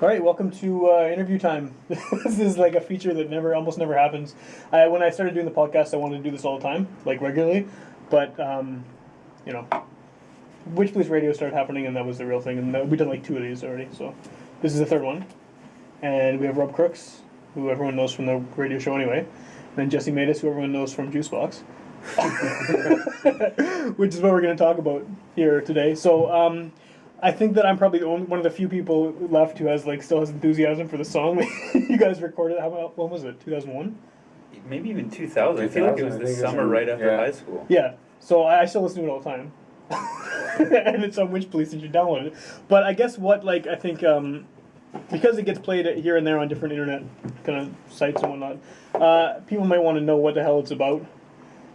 All right, welcome to interview time. This is like a feature that almost never happens. When I started doing the podcast, I wanted to do this all the time, like regularly, but you know, Witch Police Radio started happening, and that was the real thing. And we did like 2 of these already, so this is the 3rd one. And we have Rob Crooks, who everyone knows from the radio show anyway, and then Jesse Matus, who everyone knows from Juicebox, which is what we're going to talk about here today. So. I think that I'm probably one of the few people left who has still has enthusiasm for the song. You guys recorded when was it? 2001? Maybe even 2000. I feel like it was the summer right after high school. Yeah. So I still listen to it all the time. And it's on Witch Police and you download it. But I guess I think because it gets played here and there on different internet kind of sites and whatnot, people might want to know what the hell it's about.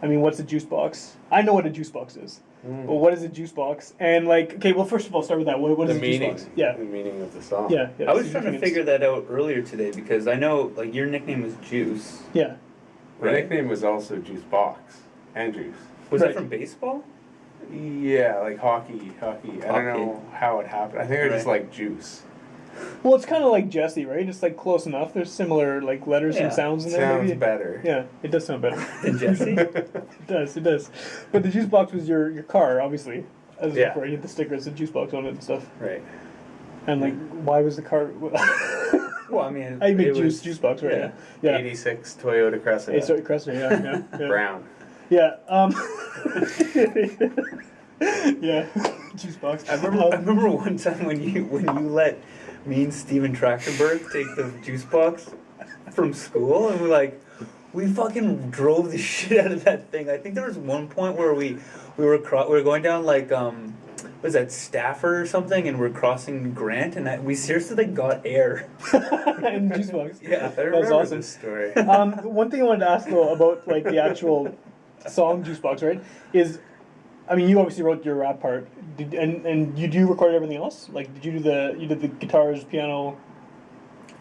I mean, what's a juice box? I know what a juice box is. But what is a juice box? And first of all, start with that. What is a juice box? Yeah. The meaning of the song. Yeah. I was trying to figure that out earlier today because I know your nickname was Juice. Yeah. My nickname was also Juicebox and Juice. Was that from baseball? Yeah, like hockey. I don't know how it happened. I think I just like Juice. Well, it's kind of like Jesse, right? It's close enough. There's similar letters and sounds in there. Sounds better. Yeah, it does sound better than Jesse. It does. But the juice box was your car, obviously. As before, you had the stickers, the juice box on it and stuff. Right. And why was the car? Well, I mean, I made juice box, right? Yeah. 86 Toyota Cressida. Cressida, yeah. Brown. Yeah. Yeah. Juice box. I remember one time when you let me and Steven Trachtenberg take the juice box from school, and we fucking drove the shit out of that thing. I think there was one point where we were going down was that Stafford or something, and we're crossing Grant, and we seriously got air in the juice box. Yeah, I remember this story. One thing I wanted to ask though about the actual song Juice Box, right? Is you obviously wrote your rap part, and you record everything else? Did you do you did the guitars, piano,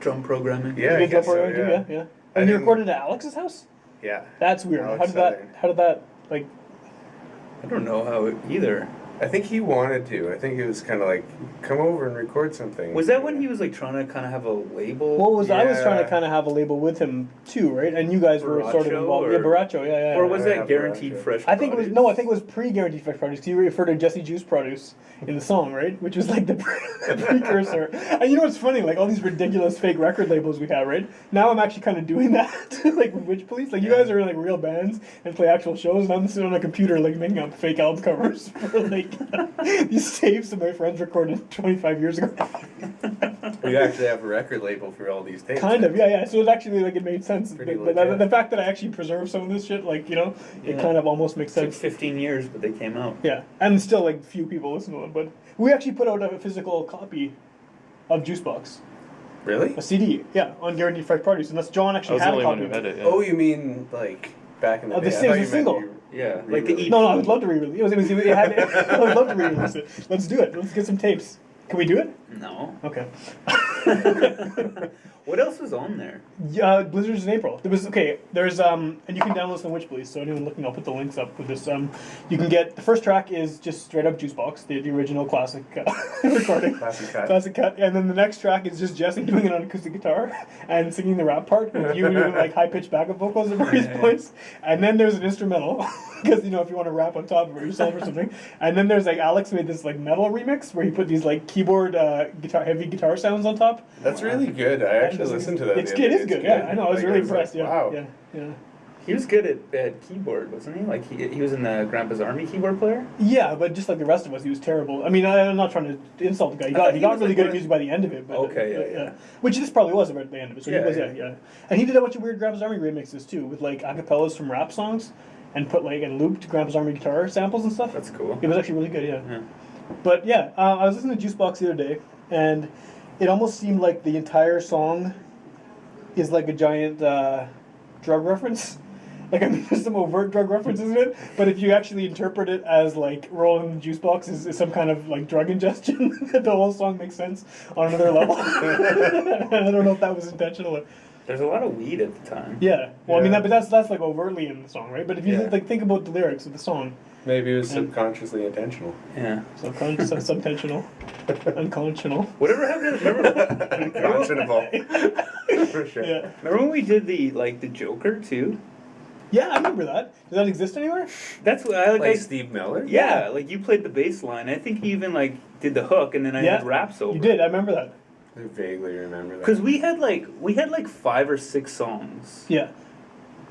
drum programming? Yeah, you did drum programming too? Yeah. And you recorded at Alex's house? Yeah. That's weird. Alex How did that I don't know how either. I think he wanted to. I think it was kind of come over and record something. Was that when he was trying to kind of have a label? I was trying to kind of have a label with him too, right? And you guys were sort of involved. Yeah, Baracho, yeah. Or was that Guaranteed Fresh Produce? I think it was pre-Guaranteed Fresh Produce. Because you referred to Jesse Juice Produce in the song, right? Which was the precursor. And you know what's funny? All these ridiculous fake record labels we have, right? Now I'm actually kind of doing that, with Witch Police. You guys are real bands and play actual shows, and I'm sitting on a computer making up fake album covers for these tapes that my friends recorded 25 years ago. You actually have a record label for all these tapes. Kind of, yeah. So it actually it made sense. The fact that I actually preserved some of this shit, it kind of almost makes sense. It took 15 years, but they came out. Yeah, and still few people listen to them. But we actually put out a physical copy of Juicebox. Really? A CD, yeah, on Guaranteed Fresh Produce, and that's John actually had a copy of it. Yeah. Oh, you mean back in the day? It was a single. Yeah, the EP. No, I would love to re-release it. I would love to re-release it. Let's do it. Let's get some tapes. Can we do it? No. Okay. What else was on there? Blizzards in April. There's and you can download some Witch Police. So anyone looking, I'll put the links up with this. You can get the first track is just straight up Juicebox, the original classic recording. Classic cut. And then the next track is just Jesse doing it on acoustic guitar and singing the rap part with you doing high pitched backup vocals at various points. And then there's an instrumental because if you want to rap on top of it yourself or something. And then there's Alex made this metal remix where he put these keyboard heavy guitar sounds on top. That's really good. I actually listened to that. It is good. Yeah, I know. I was really impressed. Wow. Yeah. He was good at keyboard, wasn't he? He was in the Grandpa's Army keyboard player? Yeah, but just like the rest of us, he was terrible. I'm not trying to insult the guy. He got really good at music by the end of it. But, yeah. Which this probably was at the end of it. So yeah. And he did a bunch of weird Grandpa's Army remixes too, with acapellas from rap songs, and put and looped Grandpa's Army guitar samples and stuff. That's cool. It was actually really good. Yeah. But yeah, I was listening to Juicebox the other day, and it almost seemed like the entire song is a giant drug reference. There's some overt drug references in it, but if you actually interpret it as Rollin Juicebox is some kind of drug ingestion, the whole song makes sense on another level. And I don't know if that was intentional. There's a lot of weed at the time. Yeah. Well, I mean, Yeah. but that's like overtly in the song, right? But if you Yeah. like think about the lyrics of the song, Maybe it was And- subconsciously intentional. Yeah. subtensional, unconscionable. Whatever happened to, remember, Unconscionable. For sure. Yeah. remember when we did the Joker too? Yeah, I remember that. Does that exist anywhere? That's what I Like Steve Miller? yeah, like you played the bass line. I think you even like did the hook and then I Yeah. had raps over. You did. I remember that. I vaguely remember that. Because we had like 5 or 6 songs. Yeah.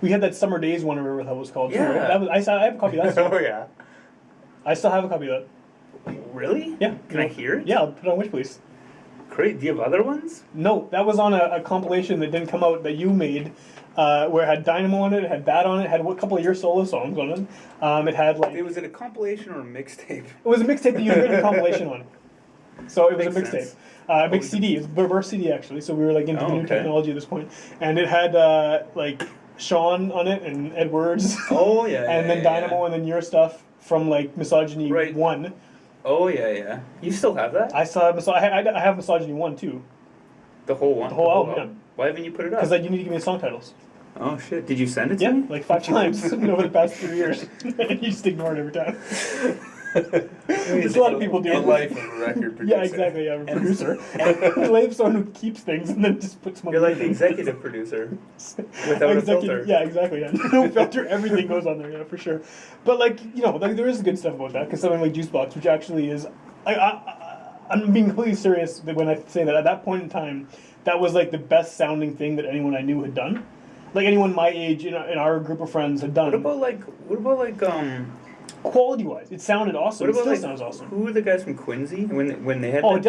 We had that Summer Days one, or whatever that was called. too, right? Yeah. That was, I have a copy of that song. Oh, yeah. I still have a copy of that. Really? Yeah. Can I hear it? Yeah, I'll put it on Witch Police. Great. Do you have other ones? No, that was on a compilation that didn't come out that you made, where it had Dynamo on it, it had that on it, had a couple of your solo songs on it. It had like Was it a compilation or a mixtape? it was a mixtape that you had made a compilation on. So it was a Makes mixtape. sense. A big CD. It was a reverse CD actually. So we were like into Oh, the new okay. technology at this point, and it had like Sean on it and Edwards, Oh yeah. and then Dynamo, and then your stuff from like Misogyny Right. 1. Oh yeah. You still have that? I saw I have Misogyny 1 too, The whole one. The whole album, yeah. Why haven't you put it up? because like you need to give me the song titles. Oh shit! Did you send it to Yeah, me? like 5 times over the past 3 years. You just ignore it every time. There's a lot of people do The it. life of a record producer. Yeah, exactly. Yeah, I'm a producer. The life of someone who keeps things and then just puts them on. You're like the executive producer without a filter. Yeah, exactly. Yeah. No filter. Everything goes on there. Yeah, for sure. But like like there is good stuff about that because something like Juicebox, which actually is, I'm being completely serious when I say that at that point in time, that was like the best sounding thing that anyone I knew had done. Like anyone my age in our group of friends had done. What about like Quality wise, it sounded awesome. What It about still like sounds awesome. who were the guys from Quincy when they had? Oh, that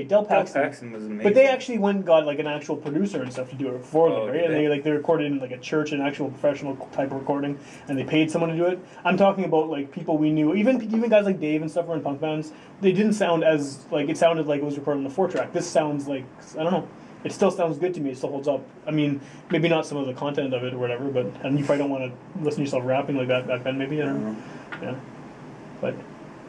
Del band? Paxton. was amazing. But they actually went and got like an actual producer and stuff to do it for them, Oh, right? did And they? they recorded in like a church, an actual professional type of recording, and they paid someone to do it. I'm talking about like people we knew, even guys like Dave and stuff were in punk bands. They didn't sound as like it sounded like it was recorded on the 4-track. This sounds like I don't know. It still sounds good to me. It still holds up. I mean, maybe not some of the content of it or whatever, but and you probably don't want to listen to yourself rapping like that back then. Maybe I don't know. Yeah, but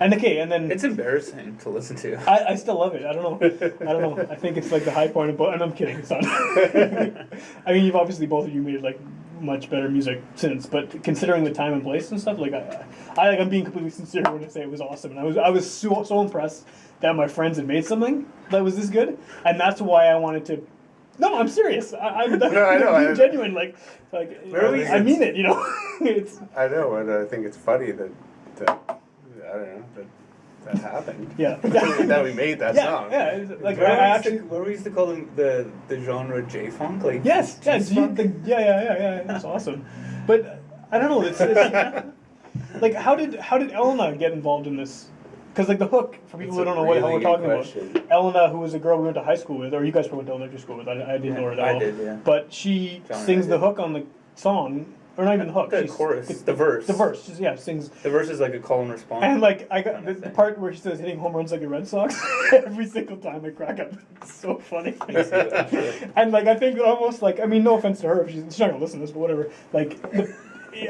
and then It's embarrassing to listen to. I still love it. I don't know. I think it's like the high point of both. And I'm kidding. It's not. I mean, you've obviously both of you made like much better music since, but considering the time and place and stuff, like I'm being completely sincere when I say it was awesome, and I was so impressed that my friends had made something that was this good, and that's why I wanted to. No, I'm serious. I'm No, I know, being genuine. Like I mean it. It's I know, and I think it's funny that I don't know, that happened. yeah. That we made that song. Yeah, it's like Remember I actually. what we used to call them the genre J-funk? Like Yes, J-funk? yeah, that's awesome. But I don't know. It's like how did Elena get involved in this? Because like the hook for people That's who don't a know what the hell really we're talking good about. question. Elena, who was a girl we went to high school with, or you guys probably went to elementary school with. I didn't know her that I well. did, yeah. But she John and sings I the did. hook on the song, or not even the hook. The she's- chorus, the verse. The verse, just, yeah, sings. The verse is like a call and response. And like I got Kinda the thing. part where she says hitting home runs like the Red Sox. Every single time I crack up, it's so funny. And like I think almost like I mean no offense to her, if she's not gonna listen to this, but whatever. Like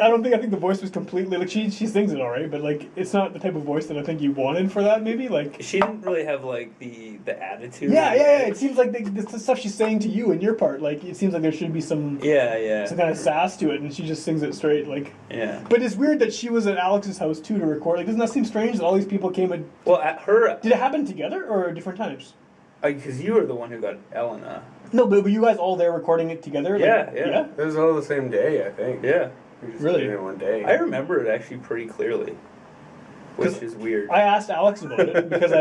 I think the voice was completely like she sings it alright, but like it's not the type of voice that I think you wanted for that. Maybe like She didn't really have like the attitude. yeah. It seems like the stuff she's saying to you and your part. Like it seems like there should be some Yeah. kind of sass to it, and she just sings it straight. Like Yeah. but it's weird that she was at Alex's house too to record. Like doesn't that seem strange that all these people came and Well, at her, did it happen together or different times? because you were the one who got Elena. No, but were you guys all there recording it together? Like, Yeah. It was all the same day, I think. Yeah. We just Really? did it in one day. I remember it actually pretty clearly, which 'Cause is weird. I asked Alex about it because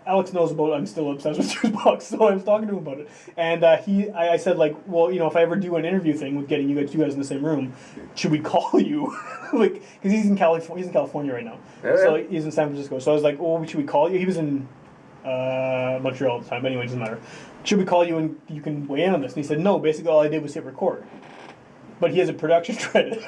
Alex knows about I'm still obsessed with Juicebox, so I was talking to him about it, and I said like, well, if I ever do an interview thing with getting you guys in the same room, should we call you? Like, because he's in California right now, Yeah. so he's in San Francisco. So I was like, well, should we call you? He was in Montreal at the time. But anyway, it doesn't matter. Should we call you and you can weigh in on this? And he said no. Basically, all I did was hit record. But he has a production credit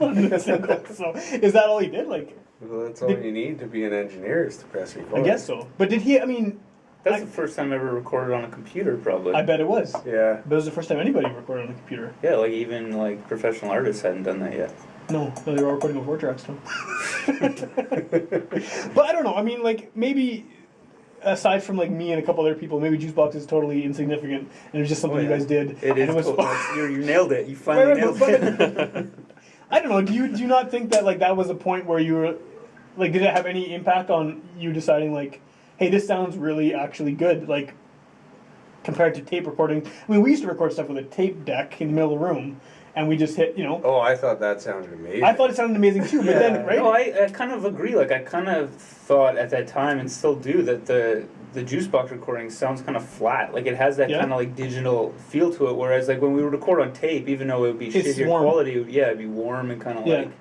on the single. So is that all he did? Like, Well, that's all you need to be an engineer is to press record. I guess so. But did he? I mean, That's the first time I ever recorded on a computer, probably. I bet it was. Yeah. But it was the first time anybody recorded on a computer. Yeah, like even like professional artists hadn't done that yet. No, they were all recording on 4 tracks too. But I don't know. I mean, like maybe aside from like me and a couple other people, maybe Juicebox is totally insignificant, and it was just something you guys did. It and is. it was You nailed it. You finally nailed it. I don't know. Do you not think that like that was a point where you were like, did it have any impact on you deciding like, hey, this sounds really actually good, like compared to tape recording? I mean, we used to record stuff with a tape deck in the middle of the room, and we just hit, Oh, I thought that sounded amazing. I thought it sounded amazing too, but then right? No, I kind of agree. Like, I kind of thought at that time, and still do, that the Juicebox recording sounds kind of flat. Like, it has that kind of like digital feel to it. Whereas like when we would record on tape, even though it would be shittier quality, it'd be warm and kind of like.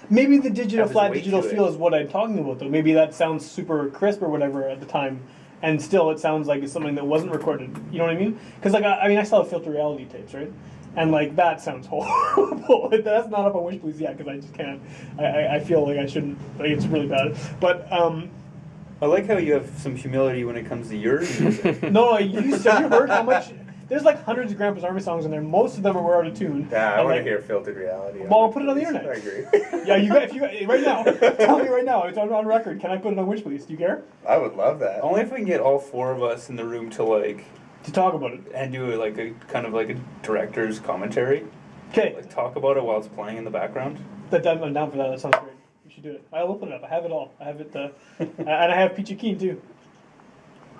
Maybe the digital flat weight digital to feel it. is what I'm talking about though. Maybe that sounds super crisp or whatever at the time, and still it sounds like it's something that wasn't recorded. You know what I mean? Because like I mean I still have filter reality tapes, right? And like that sounds horrible. That's not up on Wish Please yet because I just can't. I feel like I shouldn't. Like it's really bad. But I like how you have some humility when it comes to your music. no, have you heard how much? There's like hundreds of Grandpa's Army songs in there. Most of them are out of tune. Yeah, I And, want to like, hear Filtered Reality. Well, I'll put it on the internet. I agree. Yeah, if you right now, tell me right now. It's on record. Can I put it on Wish Please? Do you care? I would love that. Only if we can get all four of us in the room to like To talk about it. and do like a kind of like a director's commentary. Okay. Like talk about it while it's playing in the background. I'm down for that. That sounds great. You should do it. I'll open it up. I have it all. I have it, and I have Peachy Keen too.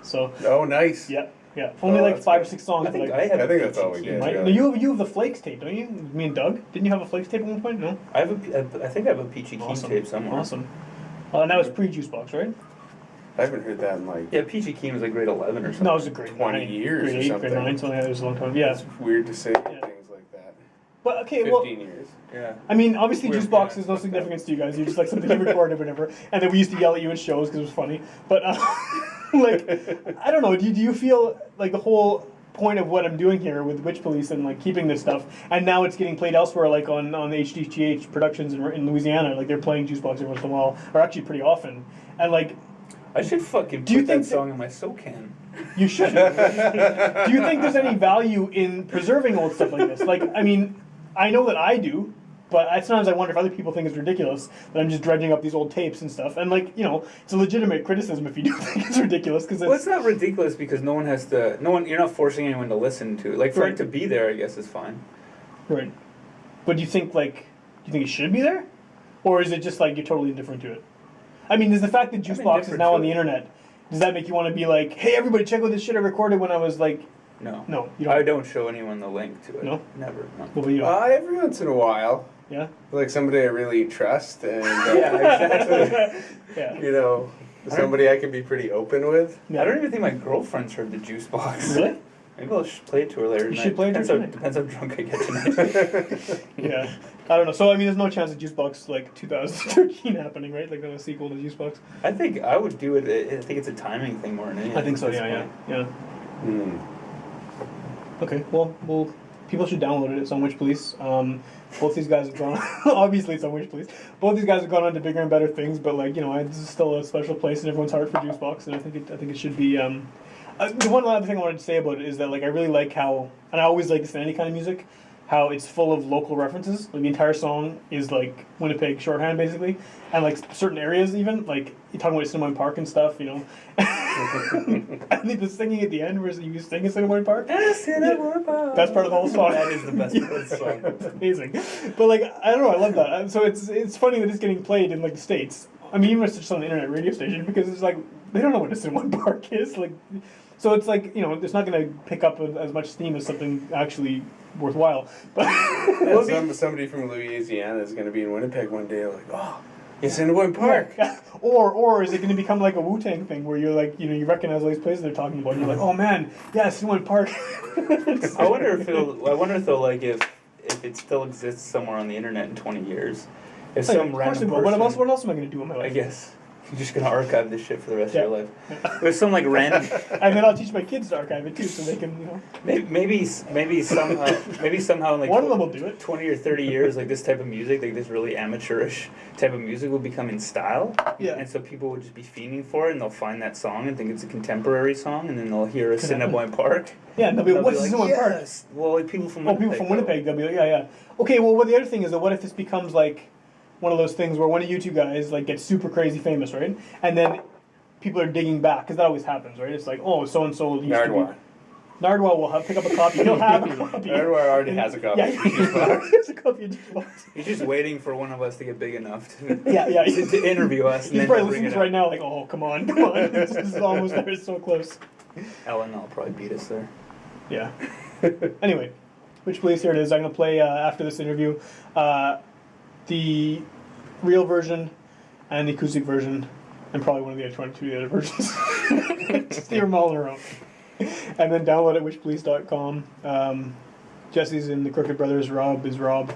So. Oh, nice. Yeah. Only like 5 or 6 songs. I think but, I have. I think that's all we Peachy did. Keen. right? Yeah. You have the Flakes tape, don't you? Me and Doug. Didn't you have a Flakes tape at one point? No. I think I have a Peachy Keen Awesome. tape somewhere. Awesome. And that was pre-Juicebox, right? I haven't heard that in like Yeah, Peachy Keen was like grade 11 or something. No, it was a grade 20 9. years grade or 8, something. grade 9, something like that. It was a long time. Yeah. It's weird to say things like that. But okay, 15 well. years. Yeah. I mean, obviously, Weird, Juicebox yeah. is no significance to you guys. You're just like something you recorded or whatever. And then we used to yell at you at shows because it was funny. But, like, I don't know. Do you feel like the whole point of what I'm doing here with Witch Police and, like, keeping this stuff, and now it's getting played elsewhere, like on the HDTH productions in Louisiana. Like, they're playing Juicebox every once in a while, or actually pretty often. And, like, I should fucking Do you put that think song in my SoCan. you should. Do you think there's any value in preserving old stuff like this? Like, I mean, I know that I do, but sometimes I wonder if other people think it's ridiculous that I'm just dredging up these old tapes and stuff. And like, it's a legitimate criticism if you do think it's ridiculous because Well, it's not ridiculous because no one has to. You're not forcing anyone to listen to it. Like for it to be there, I guess is fine. right. But do you think it should be there, or is it just like you're totally indifferent to it? I mean, does the fact that Juicebox is indifferent now to on the it. internet, does that make you want to be like, hey, everybody, check out this shit I recorded when I was like, No. no, you don't. I don't show anyone the link to it. No? Never. No. What about you? Every once in a while. Yeah. Like somebody I really trust and, Yeah, exactly. Yeah. somebody I can be pretty open with. Yeah. I don't even think my girlfriend's heard the Juicebox. Really? Maybe I'll play it to her later. You tonight. should play it to her Depends tonight. how drunk I get tonight. Yeah, I don't know. So I mean, there's no chance of Juicebox like 2013 happening, right? Like a sequel to Juicebox. I think I would do it. I think it's a timing thing more than anything. I think so. at this Yeah. point. Okay. Well, people should download it. It's on Witch Police. Both these guys have gone. Obviously, it's on Witch Police. Both these guys have gone on to bigger and better things, but like this is still a special place in everyone's heart for Juicebox, and I think it should be. The one other thing I wanted to say about it is that like I really like how, and I always like this in any kind of music, how it's full of local references. Like the entire song is like Winnipeg shorthand basically, and like certain areas even like you're talking about Cinnamon Park and stuff, I think the singing at the end where you sing in Cinnamon Park. Cinnamon Park. That's part of the whole song. That is the best part of the song. It's amazing. But like I don't know, I love that. So it's funny that it's getting played in like the States. I mean, even if it's just on the internet radio station because it's like they don't know what a Cinnamon Park is. Like, so it's like it's not going to pick up as much steam as something actually worthwhile. But Somebody from Louisiana is going to be in Winnipeg one day, like, oh, it's in Cinnamon Park. Yeah. Or is it going to become like a Wu-Tang thing where you're like, you recognize all these places they're talking about, and you're like, oh man, yeah, Cinnamon Park. I wonder if though, like if it still exists somewhere on the internet in 20 years, if some random person. What else am I going to do in my life? I guess you're just gonna archive this shit for the rest of your life. There's some like random. And then I'll teach my kids to archive it too, so they can, Maybe somehow in like one of them will do it. 20 or 30 years, like this type of music, like this really amateurish type of music, will become in style. Yeah. And so people will just be fiending for it, and they'll find that song and think it's a contemporary song, and then they'll hear a Cinnamon Park. Yeah, and they'll be like, what's Cinnamon Park? Yes. Well, like people from Winnipeg. People from Winnipeg, they'll be like, yeah. Okay, well, the other thing is that what if this becomes like one of those things where one of you two guys like gets super crazy famous, right? And then people are digging back, because that always happens, right? It's like, oh, so and so used to Nardwuar. be. Nardwuar will pick up a copy. He'll have a copy. Nardwuar already has a copy Yeah, of he Juicebox. has a copy of Juicebox. He's just waiting for one of us to get big enough to, Yeah. to interview us. And He's then probably bring listening it to right up. now, like, oh, come on. This is almost there. It's so close. Ellen will probably beat us there. Yeah. Anyway, Which Police, here it is. I'm going to play, after this interview, the real version and the acoustic version, and probably one of the other 22 of the other versions. Just hear them all in a row. And then download at WITCHPOLICE.com. Jesse's in the Crooked Brothers. Rob is Rob.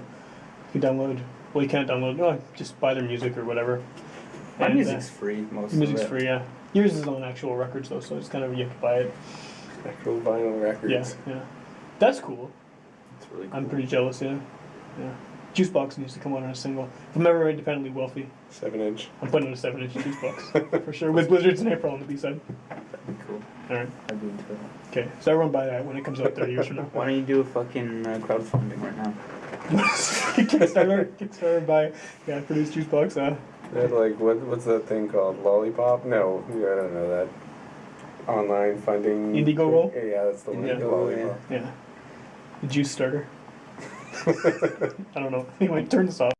You can download. Well, you can't download. No, just buy their music or whatever. My And, music's free, most music's of it. free, yeah. Yours is on actual records though, so it's kind of you have to buy it. Actual vinyl records. Yeah. That's cool. It's really cool. I'm pretty jealous. Yeah. Juicebox needs to come out on a single. If I'm ever independently wealthy, 7-inch. I'm putting out a 7-inch Juicebox for sure, with Blizzards and April on the B-side. That'd be cool. All right. I'd be into it. Okay. So everyone buy that when it comes out 30 years from now. Why don't you do a fucking crowdfunding right now? Kickstarter by produce Juicebox. That like what's that thing called? Lollipop? No, I don't know that. Online funding. Indiegogo? Yeah, that's the one. Yeah. Lollipop. Yeah. The Juice Starter. I don't know. Anyway, turn this off.